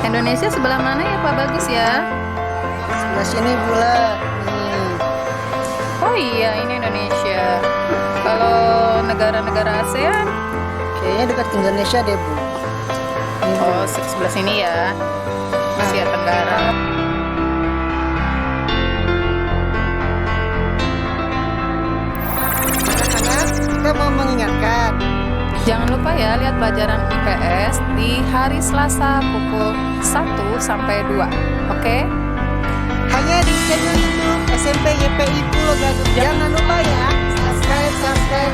Indonesia sebelah mana ya Pak Bagus ya? Sebelah sini pula nih. Oh iya, ini Indonesia. Kalau negara-negara ASEAN? Kayaknya dekat Indonesia deh, Bu. Ini, Bu. Oh, sebelah sini ya. Asia Tenggara. Anak-anak, kita mau mengingatkan. Jangan lupa ya lihat pelajaran IPS di hari Selasa pukul 1 sampai 2. Oke? Hanya di channel YouTube SMP YPI Pulau Gadung. Jangan lupa ya,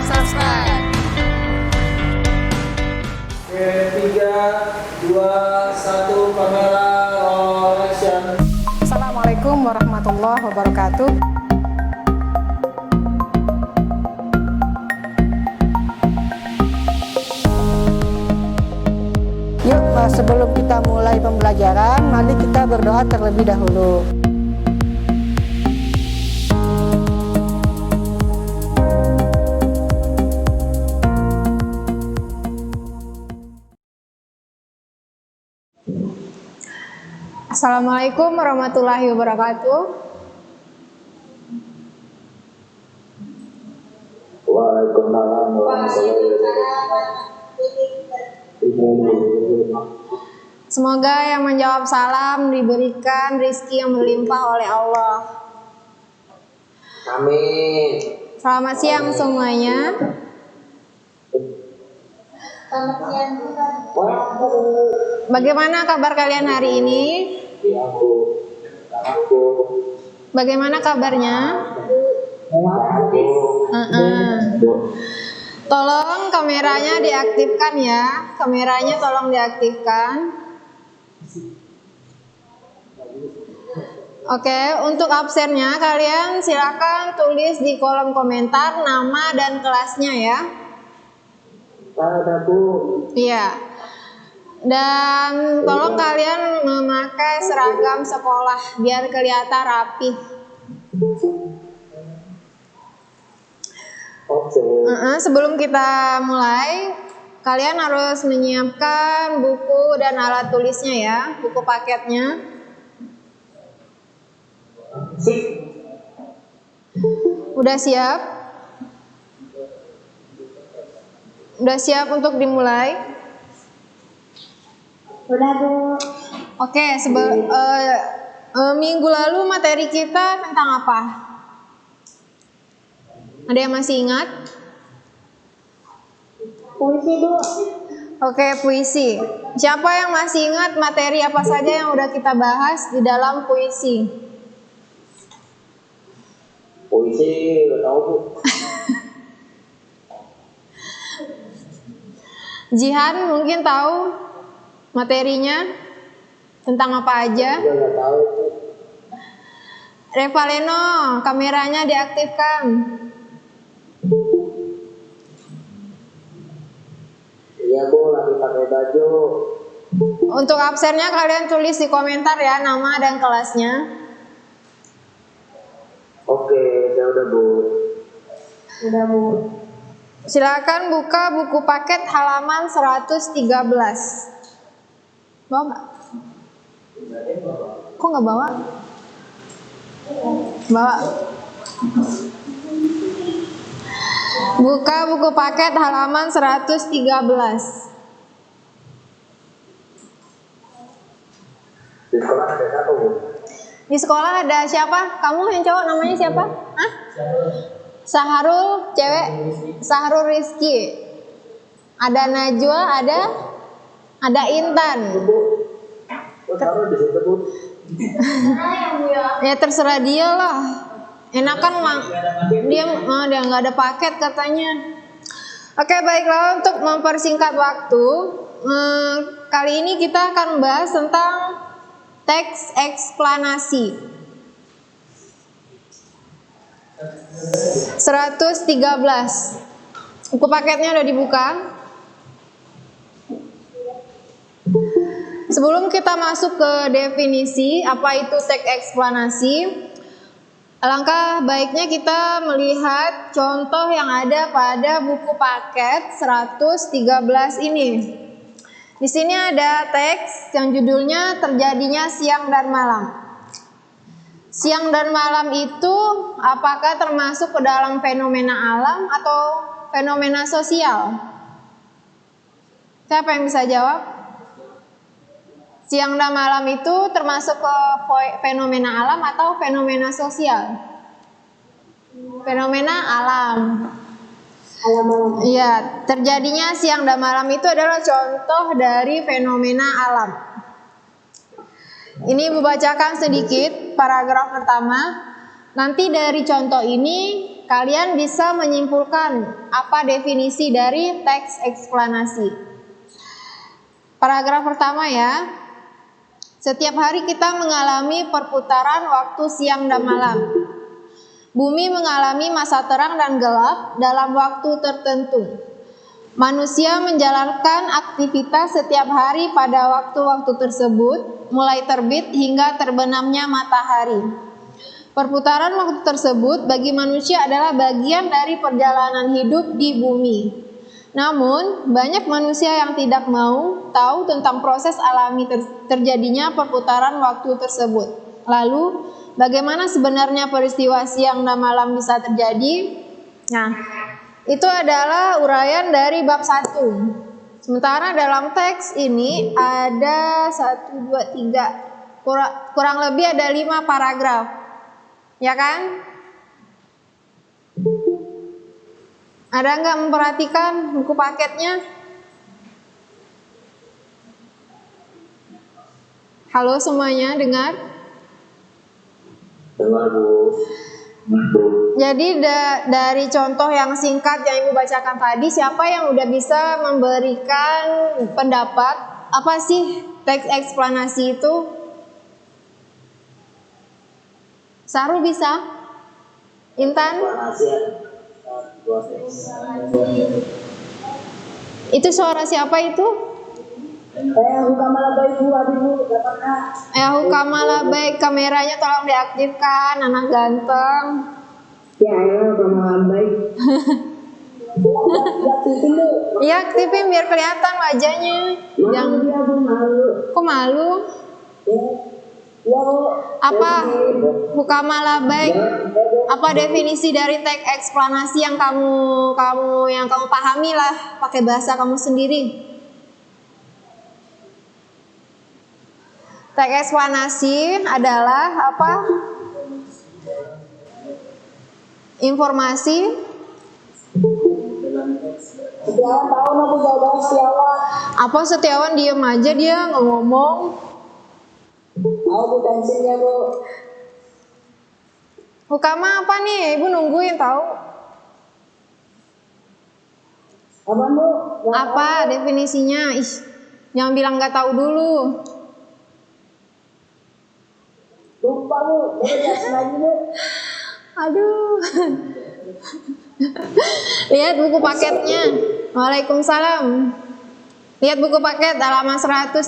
subscribe. Oke, 3, 2, 1, kamera, roll action. Assalamualaikum warahmatullahi wabarakatuh. Yuk, sebelum kita mulai pembelajaran, mari kita berdoa terlebih dahulu. Assalamualaikum warahmatullahi wabarakatuh. Waalaikumsalam warahmatullahi wabarakatuh. Semoga yang menjawab salam diberikan rezeki yang berlimpah oleh Allah. Amin. Selamat siang semuanya. Bagaimana kabar kalian hari ini? Bagaimana kabarnya? Tolong kameranya diaktifkan ya. Kameranya tolong diaktifkan. Oke, untuk absennya kalian silakan tulis di kolom komentar nama dan kelasnya ya. Iya. Dan tolong kalian memakai seragam sekolah biar kelihatan rapi. Sebelum kita mulai, kalian harus menyiapkan buku dan alat tulisnya ya, buku paketnya. Udah siap? Udah siap untuk dimulai? Udah, Bu. Oke, minggu lalu materi kita tentang apa? Ada yang masih ingat? Puisi, Bu. Oke, puisi. Siapa yang masih ingat materi apa saja yang udah kita bahas di dalam puisi? Puisi udah tahu, Bu. Jihan mungkin tahu materinya tentang apa aja? Juga nggak tahu, Bu. Revaleno, kameranya diaktifkan. Iya, Bu, lagi pakai baju. Untuk absennya kalian tulis di komentar ya nama dan kelasnya. Oke, saya udah, Bu. Udah, Bu. Silakan buka buku paket halaman 113. Bawa nggak? Kok nggak bawa? Bawa. Buka buku paket halaman 113. Di sekolah ada satu, Bu. Di sekolah ada siapa? Kamu yang cowok namanya siapa? Hah? Saharul, cewek? Saharul Rizky. Ada Najwa, ada Intan. Oh, taruh di situ, Bu. Ya terserah dia lah. Enakan dia nggak ada paket katanya. Oke, baiklah, untuk mempersingkat waktu, kali ini kita akan membahas tentang teks eksplanasi. 113. Buku paketnya udah dibuka. Sebelum kita masuk ke definisi apa itu teks eksplanasi, alangkah baiknya kita melihat contoh yang ada pada buku paket 113 ini. Di sini ada teks yang judulnya terjadinya siang dan malam. Siang dan malam itu apakah termasuk ke dalam fenomena alam atau fenomena sosial? Siapa yang bisa jawab? Siang dan malam itu termasuk ke fenomena alam atau fenomena sosial? Fenomena alam. Iya, terjadinya siang dan malam itu adalah contoh dari fenomena alam. Ini Ibu bacakan sedikit paragraf pertama. Nanti dari contoh ini kalian bisa menyimpulkan apa definisi dari teks eksplanasi. Paragraf pertama ya. Setiap hari kita mengalami perputaran waktu siang dan malam. Bumi mengalami masa terang dan gelap dalam waktu tertentu. Manusia menjalankan aktivitas setiap hari pada waktu-waktu tersebut, mulai terbit hingga terbenamnya matahari. Perputaran waktu tersebut bagi manusia adalah bagian dari perjalanan hidup di bumi. Namun, banyak manusia yang tidak mau tahu tentang proses alami terjadinya perputaran waktu tersebut. Lalu, bagaimana sebenarnya peristiwa siang dan malam bisa terjadi? Nah, itu adalah uraian dari bab 1. Sementara dalam teks ini ada 1, 2, 3, kurang lebih ada 5 paragraf. Ya kan? Ada nggak memperhatikan buku paketnya? Halo semuanya, dengar? Dengar Bu. Jadi dari contoh yang singkat yang Ibu bacakan tadi, siapa yang udah bisa memberikan pendapat apa sih teks eksplanasi itu? Saru bisa? Intan? Itu suara siapa itu? Hukamala baik, kameranya tolong diaktifkan, anak ganteng. Ya, Hukamala baik. Iya, aktifin biar kelihatan wajahnya. Kok malu? Apa Hukamala baik? Apa definisi dari teks eksplanasi yang kamu pahami lah, pakai bahasa kamu sendiri. Teks eksplanasi adalah apa? Informasi. Setiawan tahu aku jawaban Setiawan. Apa Setiawan diem aja, dia nggak ngomong? Tahu Bu tensinya Bu. Hukama apa nih? Ibu nungguin tahu. Apa Bu? Apa definisinya? Ih, jangan bilang nggak tahu dulu. Lupa Bu, boleh jelasin lagi Bu. Aduh. Lihat buku paketnya. Waalaikumsalam. Lihat buku paket halaman 113.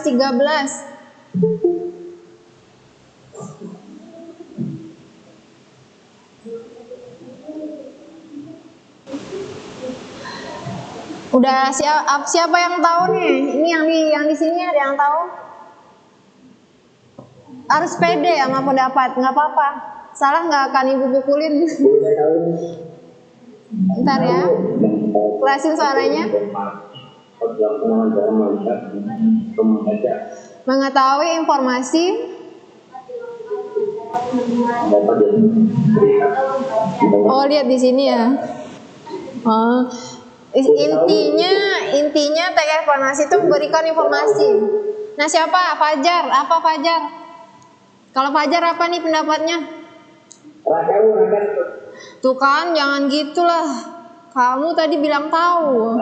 Udah siapa yang tahu nih? Ini yang di sini ada yang tahu? Harus pede sama pendapat, nggak apa-apa. Salah nggak akan Ibu pukulin. Bentar ya. Kerasin suaranya. Mengetahui informasi. Oh, lihat di sini ya. Oh. Intinya teks eksplanasi itu memberikan informasi. Nah, siapa? Fajar. Apa Fajar? Kalau Fajar apa nih pendapatnya? Tuh kan, jangan gitulah. Kamu tadi bilang tahu.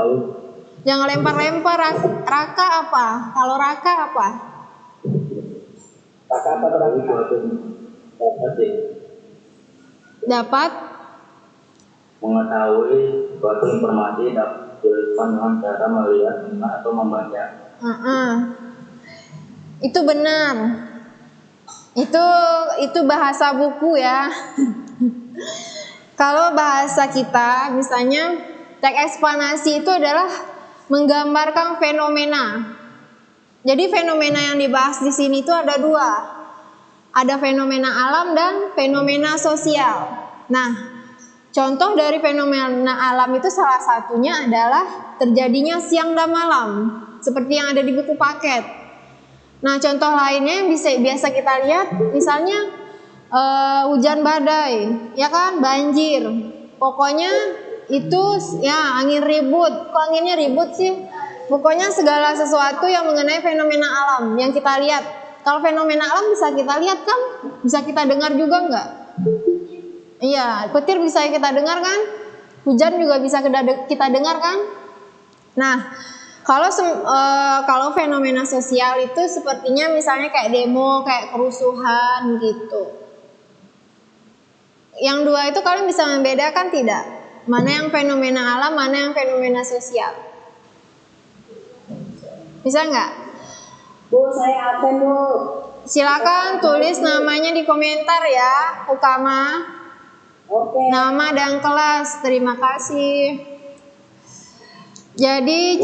Jangan lempar-lempar. Raka apa? Kalau Raka apa? Dapat mengetahui suatu informasi dapat dituliskan dengan cara melihat atau membaca. Itu benar. Itu bahasa buku ya. Kalau bahasa kita, misalnya teks eksplanasi itu adalah menggambarkan fenomena. Jadi fenomena yang dibahas di sini itu ada dua. Ada fenomena alam dan fenomena sosial. Nah, contoh dari fenomena alam itu salah satunya adalah terjadinya siang dan malam, seperti yang ada di buku paket. Nah, contoh lainnya yang biasa kita lihat, misalnya hujan badai, ya kan, banjir. Pokoknya itu ya angin ribut. Kok anginnya ribut sih? Pokoknya segala sesuatu yang mengenai fenomena alam yang kita lihat. Kalau fenomena alam bisa kita lihat kan? Bisa kita dengar juga nggak? Iya, petir bisa kita dengar kan? Hujan juga bisa kita dengar kan? Nah, kalau fenomena sosial itu sepertinya misalnya kayak demo, kayak kerusuhan gitu. Yang dua itu kalian bisa membedakan tidak? Mana yang fenomena alam, mana yang fenomena sosial? Bisa nggak? Bu, saya absen, Bu. Silakan tulis namanya di komentar ya, Ukama. Oke. Nama dan kelas. Terima kasih. Jadi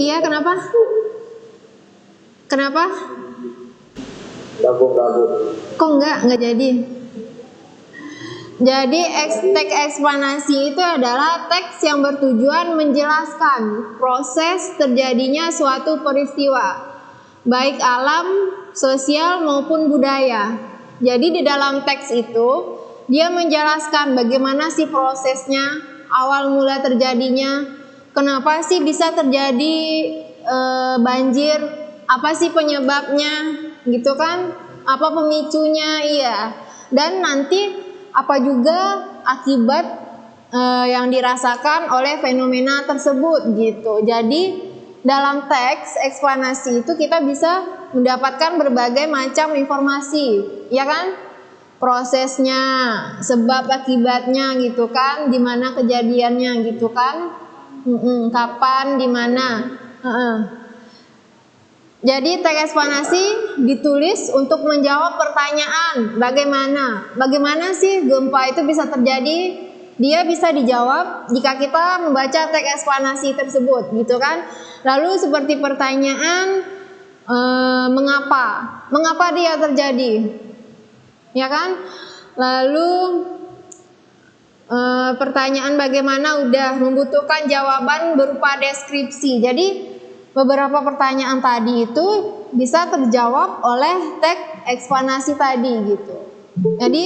iya kenapa? Kenapa? Gabung. Kok enggak jadi? Jadi teks eksplanasi itu adalah teks yang bertujuan menjelaskan proses terjadinya suatu peristiwa, baik alam, sosial maupun budaya. Jadi di dalam teks itu dia menjelaskan bagaimana sih prosesnya, awal mula terjadinya, kenapa sih bisa terjadi banjir, apa sih penyebabnya, gitu kan? Apa pemicunya, iya. Dan nanti apa juga akibat yang dirasakan oleh fenomena tersebut gitu. Jadi dalam teks eksplanasi itu kita bisa mendapatkan berbagai macam informasi, ya kan? Prosesnya, sebab akibatnya gitu kan, di mana kejadiannya gitu kan? Kapan, di mana? Jadi teks eksplanasi ditulis untuk menjawab pertanyaan bagaimana sih gempa itu bisa terjadi? Dia bisa dijawab jika kita membaca teks eksplanasi tersebut, gitu kan? Lalu seperti pertanyaan mengapa dia terjadi, ya kan? Lalu pertanyaan bagaimana udah membutuhkan jawaban berupa deskripsi. Jadi beberapa pertanyaan tadi itu bisa terjawab oleh teks eksplanasi tadi gitu. Jadi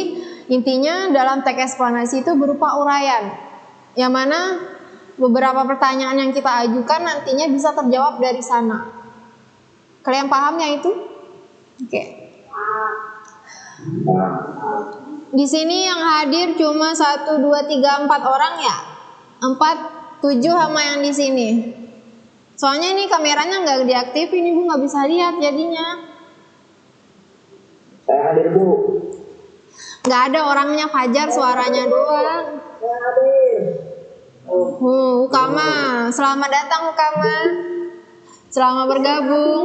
intinya dalam teks eksplanasi itu berupa uraian, yang mana beberapa pertanyaan yang kita ajukan nantinya bisa terjawab dari sana. Kalian pahamnya itu? Oke. Di sini yang hadir cuma 1, 2, 3, 4 orang ya? 4, 7 sama yang di sini. Soalnya ini kameranya nggak diaktifin, Ibu nggak bisa lihat jadinya. Saya hadir, Bu. Nggak ada orangnya, Fajar suaranya doang. Saya hadir. Ukama, selamat datang Ukama. Selamat bergabung.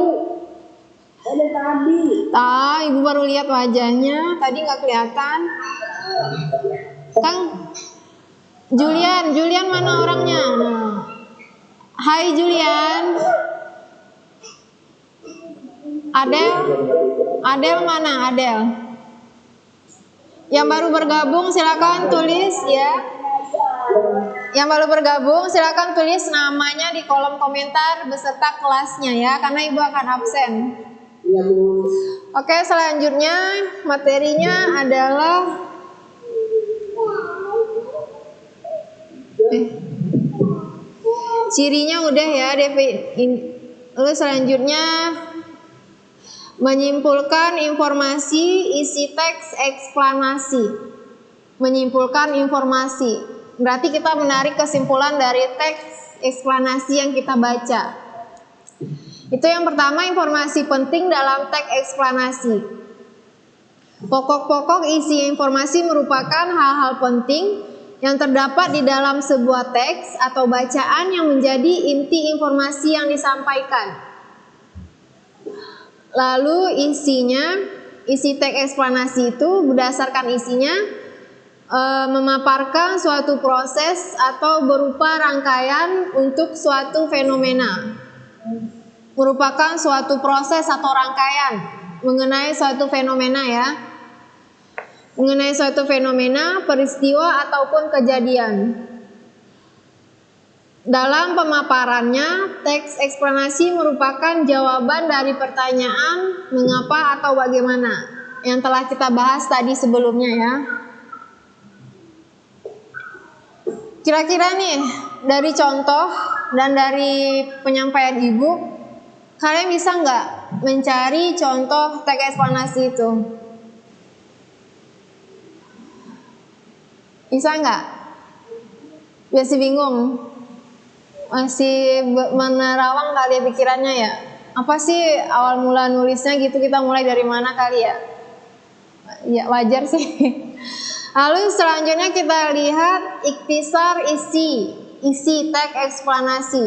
Ada tadi. Ibu baru lihat wajahnya, tadi nggak kelihatan. Kang Julian mana orangnya? Nah. Hai Julian. Adel mana Adel? Yang baru bergabung silakan tulis ya. Yang baru bergabung silakan tulis namanya di kolom komentar beserta kelasnya ya, karena Ibu akan absen. Iya, Bu. Oke, selanjutnya materinya adalah cirinya udah ya, lalu selanjutnya menyimpulkan informasi isi teks eksplanasi. Menyimpulkan informasi berarti kita menarik kesimpulan dari teks eksplanasi yang kita baca. Itu yang pertama, informasi penting dalam teks eksplanasi. Pokok-pokok isi informasi merupakan hal-hal penting yang terdapat di dalam sebuah teks atau bacaan yang menjadi inti informasi yang disampaikan. Lalu isi teks eksplanasi itu berdasarkan isinya memaparkan suatu proses atau berupa rangkaian untuk suatu fenomena. merupakan suatu proses atau rangkaian mengenai suatu fenomena ya. Mengenai suatu fenomena, peristiwa ataupun kejadian. Dalam pemaparannya, teks eksplanasi merupakan jawaban dari pertanyaan mengapa atau bagaimana yang telah kita bahas tadi sebelumnya ya. Kira-kira nih dari contoh dan dari penyampaian ibu, kalian bisa nggak mencari contoh teks eksplanasi itu? Bisa nggak? Masih bingung? Masih menerawang kali ya pikirannya ya? Apa sih awal mula nulisnya gitu, kita mulai dari mana kali ya? Ya wajar sih. Lalu selanjutnya kita lihat ikhtisar isi teks eksplanasi.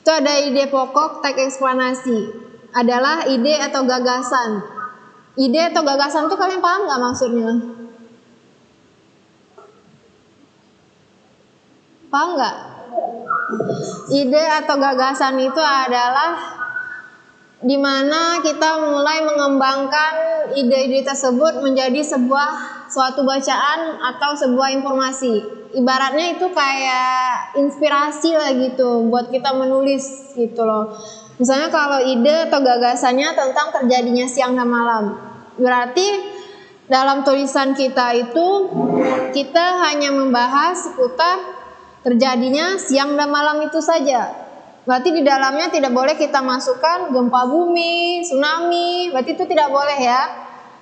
Itu ada ide pokok teks eksplanasi. Adalah ide atau gagasan. Ide atau gagasan itu kalian paham nggak maksudnya? Paham nggak? Ide atau gagasan itu adalah dimana kita mulai mengembangkan ide-ide tersebut menjadi suatu bacaan atau sebuah informasi. Ibaratnya itu kayak inspirasi lah gitu buat kita menulis gitu loh. Misalnya kalau ide atau gagasannya tentang terjadinya siang dan malam, berarti dalam tulisan kita itu kita hanya membahas seputar terjadinya siang dan malam itu saja. Berarti di dalamnya tidak boleh kita masukkan gempa bumi, tsunami, berarti itu tidak boleh ya.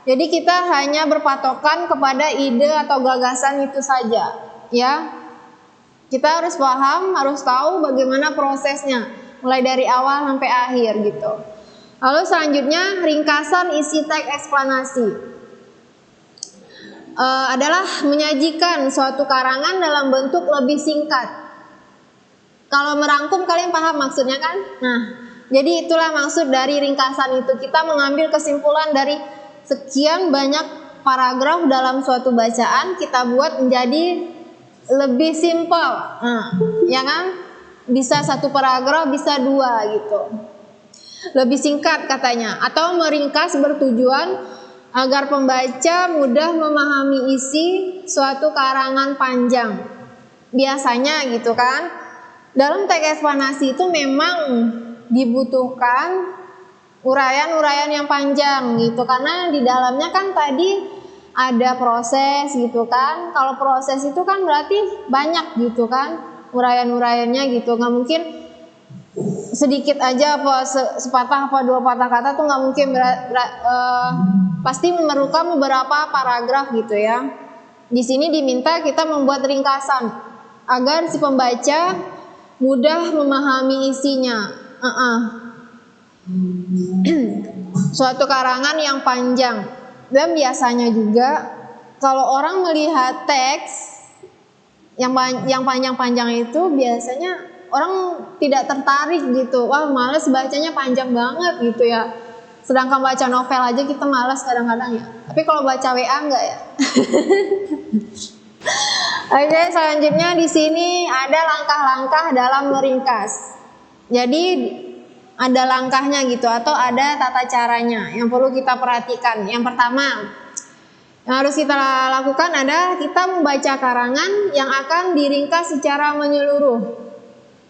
Jadi kita hanya berpatokan kepada ide atau gagasan itu saja, ya. Kita harus paham, harus tahu bagaimana prosesnya, mulai dari awal sampai akhir gitu. Lalu selanjutnya ringkasan isi teks eksplanasi. Adalah menyajikan suatu karangan dalam bentuk lebih singkat. Kalau merangkum kalian paham maksudnya kan? Nah, jadi itulah maksud dari ringkasan itu. Kita mengambil kesimpulan dari sekian banyak paragraf dalam suatu bacaan, kita buat menjadi lebih simpel. Nah, ya kan? Bisa satu paragraf, bisa dua gitu. Lebih singkat katanya. Atau meringkas bertujuan agar pembaca mudah memahami isi suatu karangan panjang. Biasanya gitu kan, dalam teks eksplanasi itu memang dibutuhkan uraian-uraian yang panjang gitu, karena di dalamnya kan tadi ada proses gitu kan. Kalau proses itu kan berarti banyak gitu kan uraian-uraiannya gitu, nggak mungkin sedikit aja apa sepatah apa dua patah kata tuh nggak mungkin, pasti memerlukan beberapa paragraf gitu ya. Di sini diminta kita membuat ringkasan agar si pembaca mudah memahami isinya. Suatu karangan yang panjang. Dan biasanya juga kalau orang melihat teks yang panjang-panjang itu biasanya orang tidak tertarik gitu. Wah, males bacanya panjang banget gitu ya. Sedangkan baca novel aja kita malas kadang-kadang ya. Tapi kalau baca WA enggak ya? Oke, selanjutnya di sini ada langkah-langkah dalam meringkas. Jadi ada langkahnya gitu atau ada tata caranya yang perlu kita perhatikan. Yang pertama yang harus kita lakukan adalah kita membaca karangan yang akan diringkas secara menyeluruh.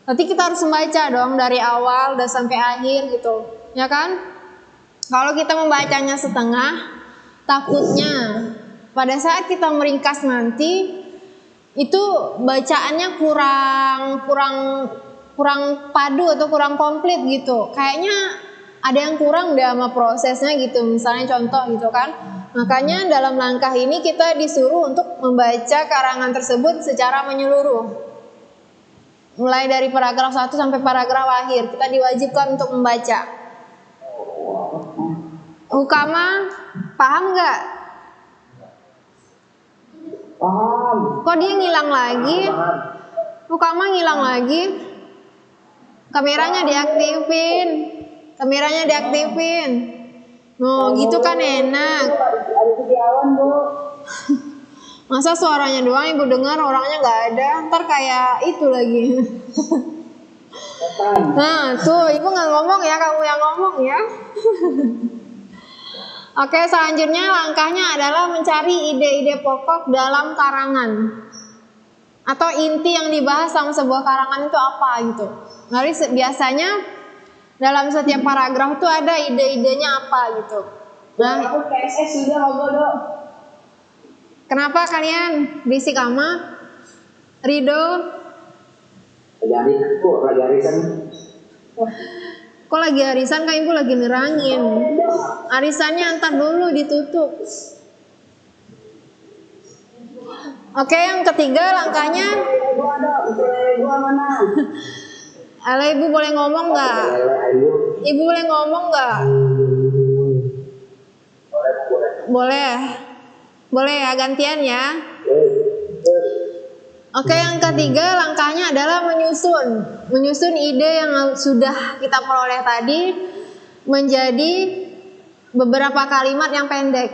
Nanti kita harus membaca dong dari awal dan sampai akhir gitu, ya kan? Kalau kita membacanya setengah, takutnya pada saat kita meringkas nanti itu bacaannya kurang padu atau kurang komplit gitu. Kayaknya ada yang kurang deh sama prosesnya gitu. Misalnya contoh gitu kan. Makanya dalam langkah ini kita disuruh untuk membaca karangan tersebut secara menyeluruh. Mulai dari paragraf 1 sampai paragraf akhir kita diwajibkan untuk membaca. Hukama paham nggak? Paham. Kok dia ngilang lagi? Hukama ngilang lagi? Kameranya diaktifin. Oh, gitu kan enak. Ada sediawan, Bu. Masa suaranya doang ibu dengar, orangnya nggak ada, ntar kayak itu lagi. Nah, tuh ibu nggak ngomong ya, kamu yang ngomong ya. Oke, selanjutnya langkahnya adalah mencari ide-ide pokok dalam karangan atau inti yang dibahas dalam sebuah karangan itu apa gitu. Jadi biasanya dalam setiap paragraf itu ada ide-idenya apa gitu. Nah, Aku PSS sudah ngobrol dong. kenapa kalian berisik ama? Rido, lagi arisan. kok lagi arisan, kan ibu lagi nerangin. Arisannya antar dulu ditutup. Oke, yang ketiga langkahnya, Gua mana? ala ibu boleh ngomong nggak? Ibu boleh ngomong nggak? Boleh, boleh ya, gantian ya. Oke, yang ketiga langkahnya adalah menyusun ide yang sudah kita peroleh tadi menjadi beberapa kalimat yang pendek.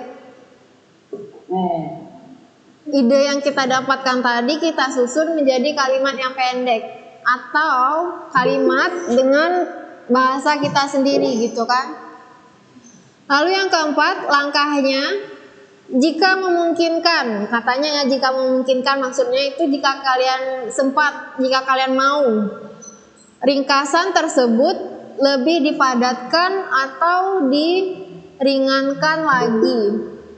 Ide yang kita dapatkan tadi kita susun menjadi kalimat yang pendek atau kalimat dengan bahasa kita sendiri gitu kan. Lalu yang keempat langkahnya, jika memungkinkan, katanya ya jika memungkinkan, maksudnya itu jika kalian sempat, jika kalian mau, ringkasan tersebut lebih dipadatkan atau diringankan lagi.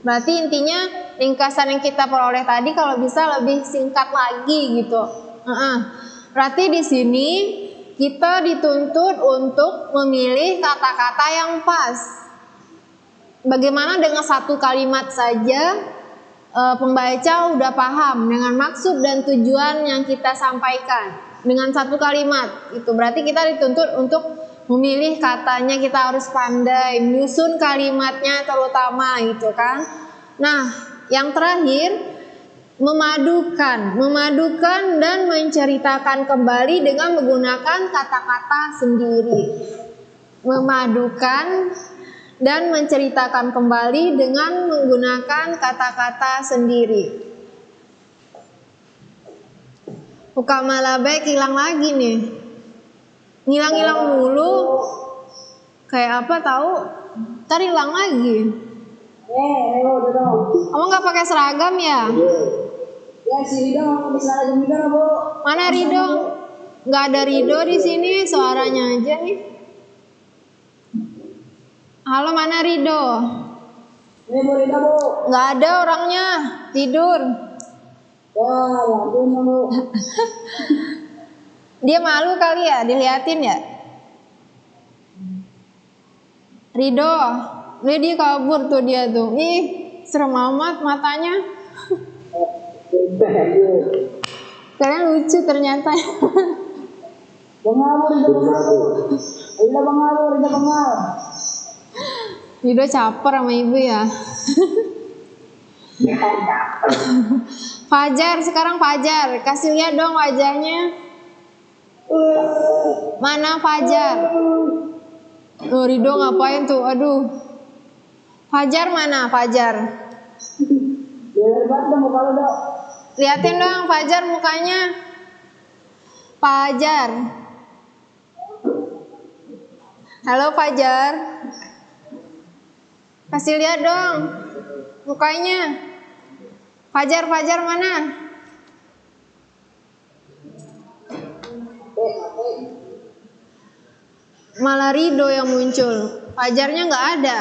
Berarti intinya ringkasan yang kita peroleh tadi kalau bisa lebih singkat lagi gitu. Berarti di sini kita dituntut untuk memilih kata-kata yang pas. Bagaimana dengan satu kalimat saja pembaca udah paham dengan maksud dan tujuan yang kita sampaikan dengan satu kalimat itu, berarti kita dituntut untuk memilih katanya, kita harus pandai menyusun kalimatnya terutama gitu kan. Nah, yang terakhir memadukan dan menceritakan kembali dengan menggunakan kata-kata sendiri. Memadukan dan menceritakan kembali dengan menggunakan kata-kata sendiri. Buka malabek hilang lagi nih. Ngilang-ngilang dulu. Kayak apa tahu? Ntar hilang lagi. Udah dong. Kamu nggak pakai seragam ya? Ya si Rido mau bisa lagi juga Bu. Mana Rido? Nggak ada Rido di sini, suaranya aja nih. Halo, mana Rido? Ini Bu Rido Bu. Nggak ada orangnya, tidur. Wah, waduh Bu. Dia malu kali ya, diliatin ya. Rido, dia kabur tuh dia tuh. Ih, serem amat matanya. Kalian lucu ternyata. Bengal Bu, Rido bengal. Rido caper sama ibu ya. Fajar, sekarang Fajar, kasih lihat dong wajahnya. Mana Fajar? Oh, Rido ngapain tuh? Aduh. Fajar mana? Fajar. Liatin dong Fajar mukanya. Fajar. Halo Fajar. Kasih lihat dong mukanya. Fajar mana? Malah Rido yang muncul. Fajarnya nggak ada.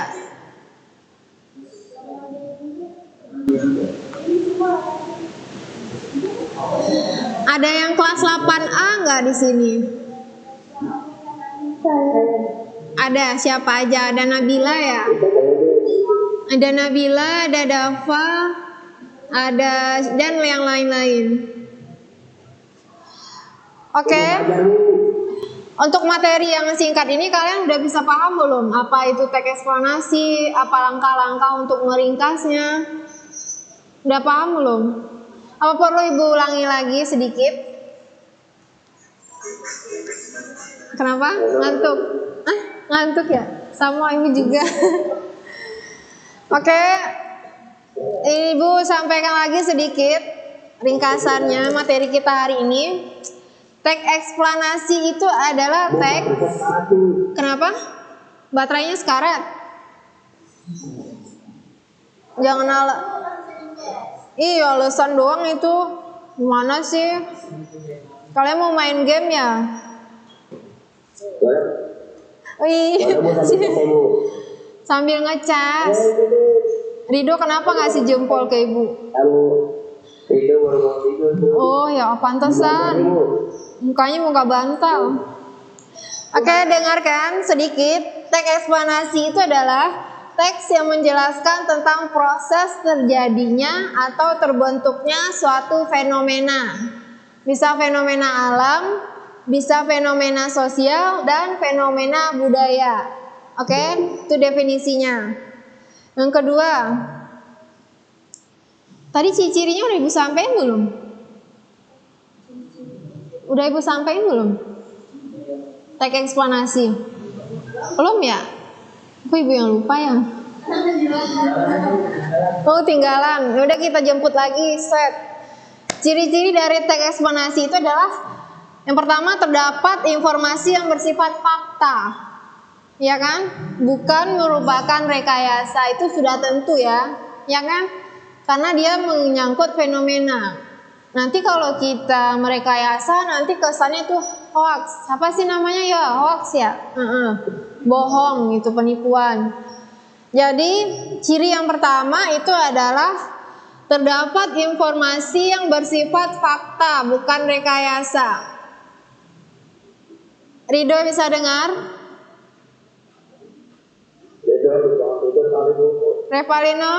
Ada yang kelas 8A nggak di sini? Ada, siapa aja? Ada Nabila ya? Ada Nabila, ada Dava, ada dan yang lain-lain. Oke. Untuk materi yang singkat ini kalian udah bisa paham belum? Apa itu teks eksplanasi? Apa langkah-langkah untuk meringkasnya? Udah paham belum? Apa perlu ibu ulangi lagi sedikit? Kenapa? Ngantuk? Ngantuk ya? Sama ibu juga. Oke, ibu sampaikan lagi sedikit ringkasannya materi kita hari ini. Teks eksplanasi itu adalah teks. Kenapa? Baterainya sekarat. Jangan Iya, alasan doang itu. Gimana sih? Kalian mau main game ya? Iya. Sambil ngecas. Rido kenapa ngasih jempol ke ibu? Oh ya, pantesan. Mukanya muka bantal. Oke, dengarkan sedikit. Teks eksplanasi itu adalah teks yang menjelaskan tentang proses terjadinya atau terbentuknya suatu fenomena. Bisa fenomena alam, bisa fenomena sosial, dan fenomena budaya. Oke, itu definisinya. Yang kedua, tadi ciri-cirinya udah ibu sampaikan belum? Udah ibu sampaikan belum? Teks eksplanasi. Belum ya? Kok ibu yang lupa ya? Oh, tinggalan. Udah kita jemput lagi, set. Ciri-ciri dari teks eksplanasi itu adalah yang pertama, terdapat informasi yang bersifat fakta. Ya kan? Bukan merupakan rekayasa. Itu sudah tentu ya. Ya kan? Karena dia menyangkut fenomena. Nanti kalau kita merekayasa, nanti kesannya tuh hoax. Apa sih namanya ya? Hoax ya? Bohong, itu penipuan. Jadi ciri yang pertama itu adalah terdapat informasi yang bersifat fakta, bukan rekayasa. Rido bisa dengar? Revalino?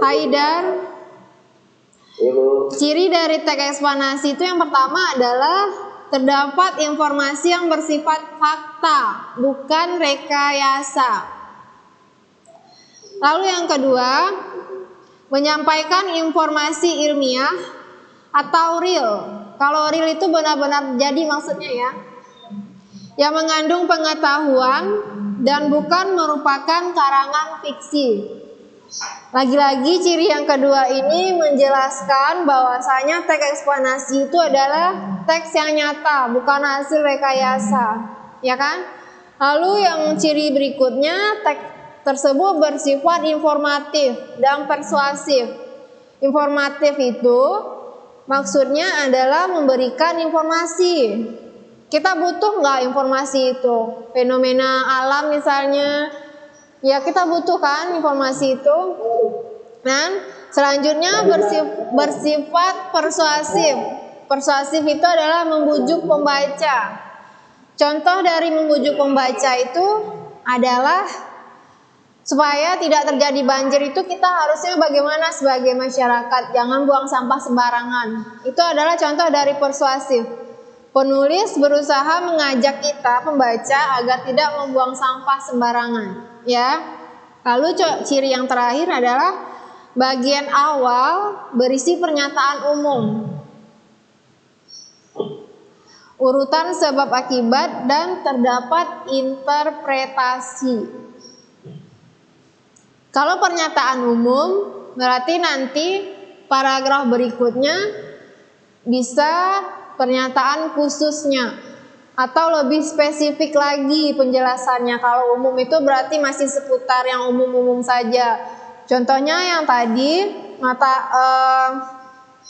Haidar? Ciri dari teks eksplanasi itu yang pertama adalah terdapat informasi yang bersifat fakta, bukan rekayasa. Lalu yang kedua, menyampaikan informasi ilmiah atau real. Kalau real itu benar-benar jadi maksudnya ya. Yang mengandung pengetahuan dan bukan merupakan karangan fiksi. Lagi-lagi ciri yang kedua ini menjelaskan bahwasanya teks eksplanasi itu adalah teks yang nyata, bukan hasil rekayasa, ya kan? Lalu yang ciri berikutnya, teks tersebut bersifat informatif dan persuasif. Informatif itu maksudnya adalah memberikan informasi. Kita butuh nggak informasi itu? Fenomena alam misalnya, ya kita butuh kan informasi itu. Dan selanjutnya bersifat persuasif. Persuasif itu adalah membujuk pembaca. Contoh dari membujuk pembaca itu adalah supaya tidak terjadi banjir itu kita harusnya bagaimana sebagai masyarakat, jangan buang sampah sembarangan. Itu adalah contoh dari persuasif. Penulis berusaha mengajak kita pembaca agar tidak membuang sampah sembarangan, ya. Lalu ciri yang terakhir adalah bagian awal berisi pernyataan umum, urutan sebab akibat, dan terdapat interpretasi. Kalau pernyataan umum berarti nanti paragraf berikutnya bisa pernyataan khususnya atau lebih spesifik lagi penjelasannya. Kalau umum itu berarti masih seputar yang umum-umum saja. Contohnya yang tadi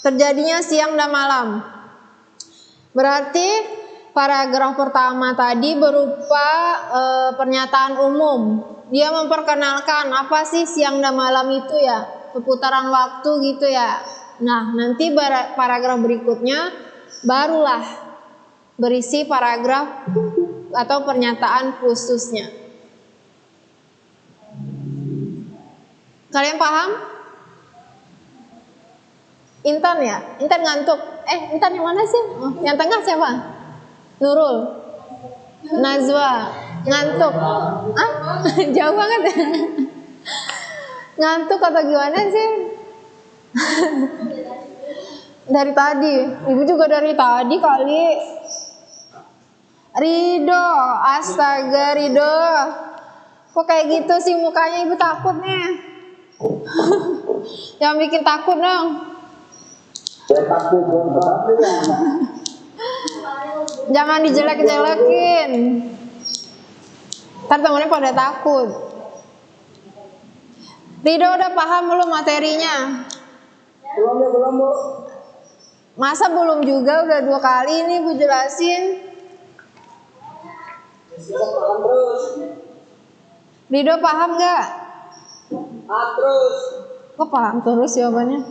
terjadinya siang dan malam. Berarti paragraf pertama tadi berupa pernyataan umum. Dia memperkenalkan apa sih siang dan malam itu ya, seputaran waktu gitu ya. Nah, nanti paragraf berikutnya barulah berisi paragraf atau pernyataan khususnya. Kalian paham? Intan ya? Intan ngantuk. Intan yang mana sih? Oh, yang tengah siapa? Nurul. Najwa. Ngantuk. Jauh banget. Ngantuk atau gimana sih? Dari tadi. Ibu juga dari tadi kali. Rido. Astaga Rido. Kok kayak gitu sih mukanya, ibu takut nih. Jangan bikin takut dong. Jangan dijelek-jelekin. Ntar temennya pada takut. Rido udah paham belum materinya? Belum Bu. Masa belum juga, udah 2 kali ini Bu jelasin. Paham terus. Rido paham gak? Paham terus. Kok paham terus jawabannya?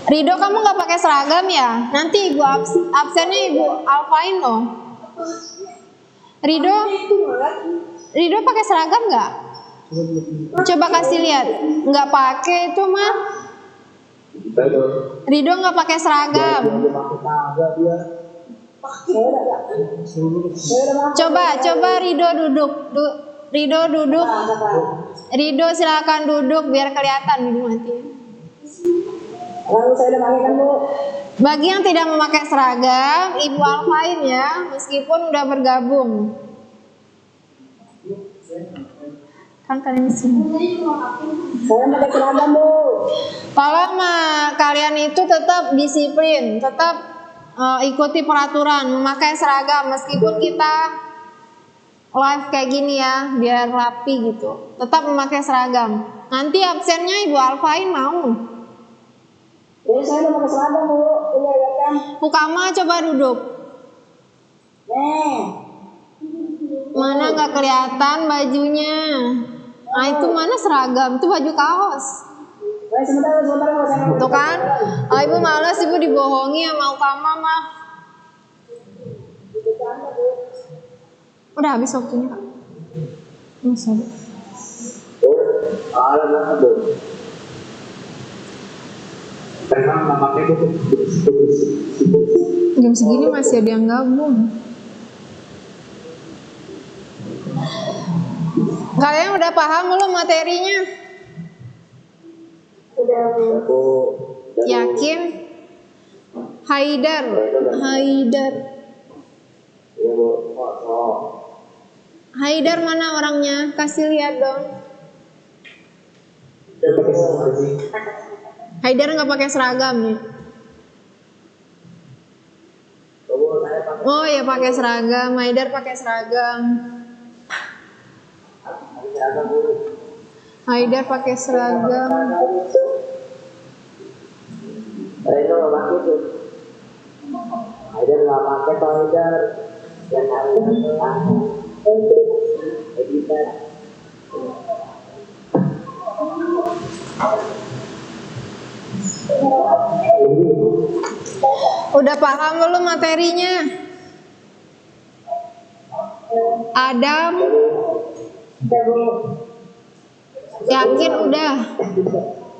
Rido kamu gak pakai seragam ya? Nanti ibu absennya ibu alfain loh. Rido pakai seragam gak? Coba kasih lihat. Nggak pakai itu mah. Rido nggak pakai seragam. Coba Rido duduk. Rido duduk. Rido silakan duduk biar kelihatan ibu mati. Lalu saya udah pakai kan Bu. Bagi yang tidak memakai seragam, ibu alfain ya, meskipun udah bergabung. Kan kalian di sini. Saya pakai seragam Bu. Kalau kalian itu tetap disiplin, tetap ikuti peraturan, memakai seragam meskipun kita live kayak gini ya, biar rapi gitu. Tetap memakai seragam. Nanti absennya ibu alfain mau. Jadi saya udah pakai seragam Bu. Iya ya kan. Pukama coba duduk. Nih. Mana nggak kelihatan bajunya? Nah itu mana seragam? Itu baju kaos. Sebentar Bu. Tuh kan? Ibu malas ibu dibohongi sama Ukama mah. Udah habis waktunya Kak. Masa Bu? Jam segini masih ada yang gabung. Kalian udah paham belum materinya? Yakin? Haidar. Haidar mana orangnya? Kasih lihat dong. Haidar nggak pakai seragam nih. Oh ya pakai seragam. Haidar pakai seragam. Haidar pakai seragam. Reno pakai tuh. Haidar nggak pakai Pak Haidar. Dan Haidar. Udah paham belum materinya? Adam? Yakin udah?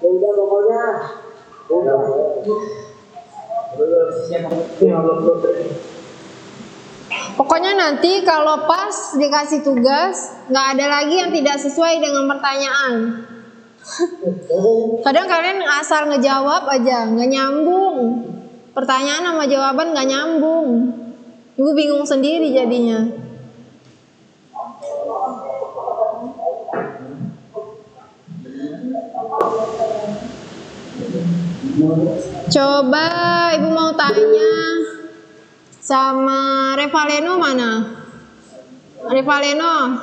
Udah pokoknya. Pokoknya nanti kalau pas dikasih tugas, nggak ada lagi yang tidak sesuai dengan pertanyaan. Kadang kalian asal ngejawab aja, nggak nyambung. Pertanyaan sama jawaban nggak nyambung. Ibu bingung sendiri jadinya. Coba ibu mau tanya sama Revaleno mana? Revaleno.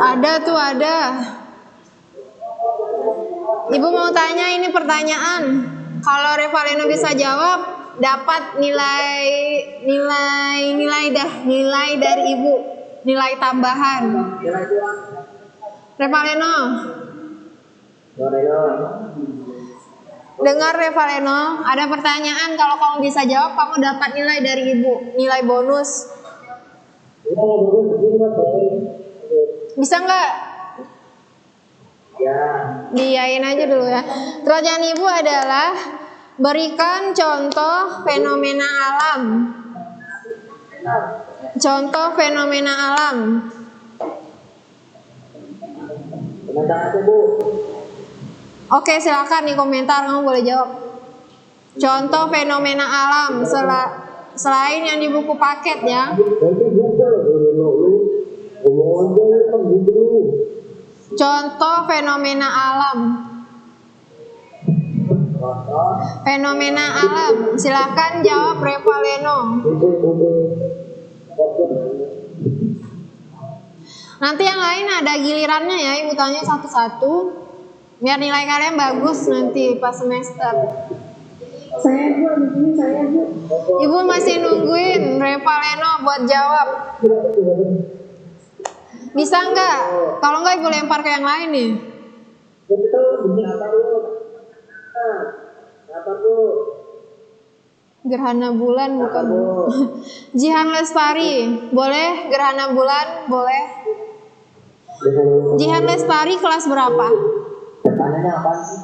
Ada tuh ada. Ibu mau tanya ini pertanyaan. Kalau Revaleno bisa jawab, dapat nilai dari ibu, nilai tambahan. Revaleno. Dengar Revaleno, ada pertanyaan, kalau kamu bisa jawab kamu dapat nilai dari ibu, nilai bonus. Bisa nggak? Ya. Diyain aja dulu ya. Pertanyaan ibu adalah berikan contoh fenomena alam. Contoh fenomena alam. Komentar aja Bu. Oke, silakan di komentar kamu boleh jawab. Contoh fenomena alam selain yang di buku paket ya. Nanti juga ngomong aja kan gitu. Contoh fenomena alam. Fenomena alam. Silakan jawab Revaleno. Nanti yang lain ada gilirannya ya, Ibu tanya satu-satu. Biar nilai kalian bagus nanti pas semester. Saya Bu, di sini saya Bu. Ibu masih nungguin Revaleno buat jawab. Bisa nggak? Kalau nggak Ibu lempar ke yang lain nih. Gerhana bulan bukan. Jihan Lestari, boleh? Gerhana bulan, boleh? Jihan Lestari kelas berapa? Pertanyaannya apa sih?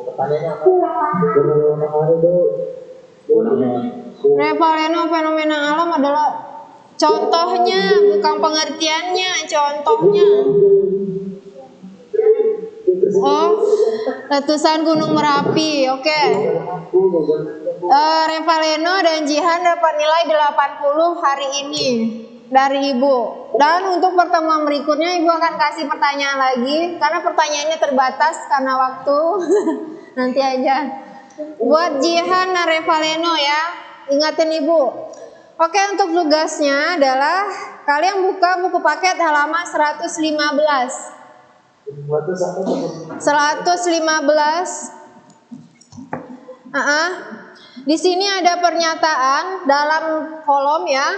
Pertanyaannya apa? Revaleno fenomena alam adalah contohnya, bukan pengertiannya, contohnya. Oh, letusan Gunung Merapi, oke. Revaleno dan Jihan dapat nilai 80 hari ini dari Ibu. Dan untuk pertemuan berikutnya Ibu akan kasih pertanyaan lagi, karena pertanyaannya terbatas karena waktu. Nanti aja. Buat Jihan dan Revaleno ya, ingatin Ibu. Oke, untuk tugasnya adalah kalian buka buku paket halaman 115. 115. Di sini ada pernyataan dalam kolom ya.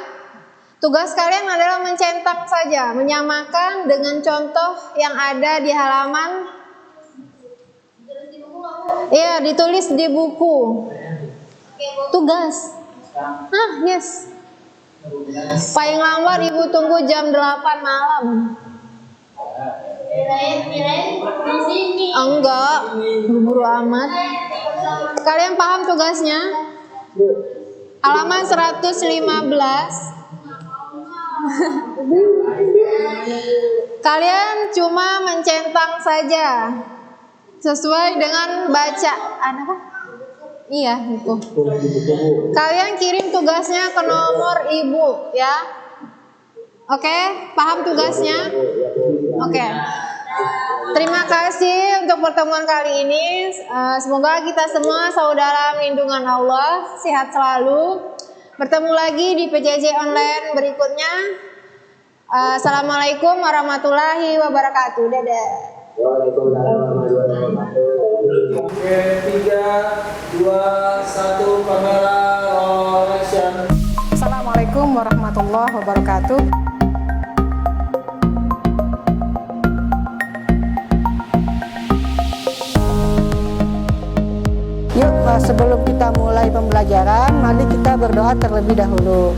Tugas kalian adalah mencetak saja, menyamakan dengan contoh yang ada di halaman. Iya, ditulis di buku. Tugas. Yes. Paling lambat Ibu tunggu jam 8 malam. Enggak, buru amat. Kalian paham tugasnya? Halaman 115. Kalian cuma mencentang saja sesuai dengan bacaan apa? Iya, itu. Kalian kirim tugasnya ke nomor Ibu ya. Oke, paham tugasnya? Oke. Terima kasih untuk pertemuan kali ini. Semoga kita semua saudara lindungan Allah, sehat selalu. Bertemu lagi di PJJ online berikutnya. Assalamualaikum warahmatullahi wabarakatuh. Dadah. Waalaikumsalam warahmatullahi wabarakatuh. Oke, 3, 2, 1, kamera roll action. Assalamualaikum warahmatullahi wabarakatuh. Yuk, sebelum kita mulai pembelajaran, mari kita berdoa terlebih dahulu.